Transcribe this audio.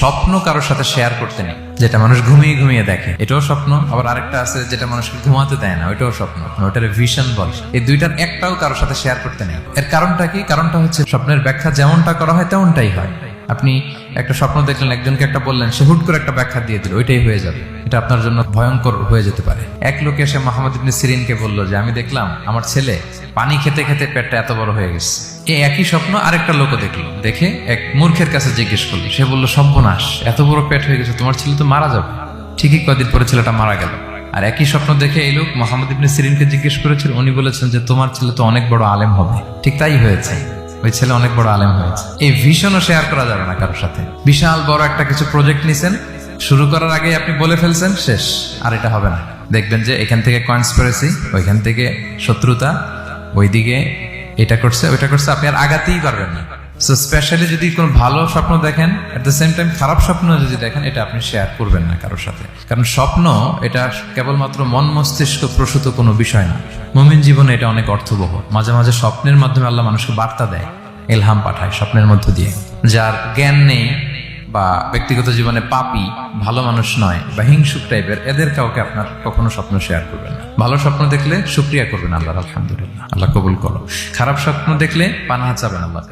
স্বপ্ন কারোর সাথে শেয়ার করতে নেই, যেটা মানুষ ঘুমিয়ে ঘুমিয়ে দেখে এটাও স্বপ্ন, আবার আরেকটা আছে যেটা মানুষকে ঘুমাতে দেয় না, ওইটাও স্বপ্ন, ওটার ভিশন বলে। এই দুইটার একটাও কারোর সাথে শেয়ার করতে নেই। এর কারণটা কি? কারণটা হচ্ছে স্বপ্নের ব্যাখ্যা যেমনটা করা হয় তেমনটাই হয়। আপনি একটা স্বপ্ন দেখলেন, একজনকে একটা বললেন, সে হুট করে একটা ব্যাখ্যা দিয়ে দিল, ওইটাই হয়ে যাবে। এটা আপনার জন্য ভয়ঙ্কর হয়ে যেতে পারে। এক লোক এসে মুহাম্মদ ইবনে সিরিনকে বলল যে আমি দেখলাম আমার ছেলে পানি খেতে খেতে পেটটা এত বড় হয়ে গেছে। এই একই স্বপ্ন আরেকটা লোকও দেখলো, দেখে এক মূর্খের কাছে জিজ্ঞেস করলো। সে বলল, সর্বনাশ, এত বড় পেট হয়ে গেছে, তোমার ছেলে তো মারা যাবে। ঠিকই কদিন পরে ছেলেটা মারা গেল। আর একই স্বপ্ন দেখে এই লোক মুহাম্মদ ইবনে সিরিনকে জিজ্ঞেস করেছিল, উনি বলেছেন যে তোমার ছেলে তো অনেক বড় আলেম হবে। ঠিক তাই হয়েছে, ওই ছেলে অনেক বড় আলেম হয়েছে। এই ভিশনও শেয়ার করা যাবে না কারোর সাথে। বিশাল বড় একটা কিছু প্রজেক্ট নিছেন, শুরু করার আগে আপনি বলে ফেলছেন, শেষ, আর এটা হবে না। দেখবেন যে এখান থেকে কনস্পিরেসি, ওইখান থেকে শত্রুতা, ওইদিকে এটা করছে ওইটা করছে, আপনি আর আগাতেই পারবেন না। সো স্পেশালি যদি কোনো ভালো স্বপ্ন দেখেন, এট দ্য সেম টাইম খারাপ স্বপ্ন যদি দেখেন, এটা আপনি শেয়ার করবেন না কারোর সাথে। কারণ স্বপ্ন এটা কেবলমাত্র মন মস্তিষ্ক প্রসূত কোনো বিষয় না। মুমিন জীবনে এটা অনেক অর্থবহ। মাঝে মাঝে স্বপ্নের মাধ্যমে আল্লাহ মানুষকে বার্তা দেয়, ইলহাম পাঠায় স্বপ্নের মধ্য দিয়ে। যার জ্ঞান নেই বা ব্যক্তিগত জীবনে পাপী, ভালো মানুষ নয় বা হিংসুক টাইপের, এদের কাউকে আপনার কখনো স্বপ্ন শেয়ার করবেন না। ভালো স্বপ্ন দেখলে শুকরিয়া করবেন আল্লাহর, আলহামদুলিল্লাহ, আল্লাহ কবুল করো। খারাপ স্বপ্ন দেখলে পানাহা চাবেন আল্লাহ।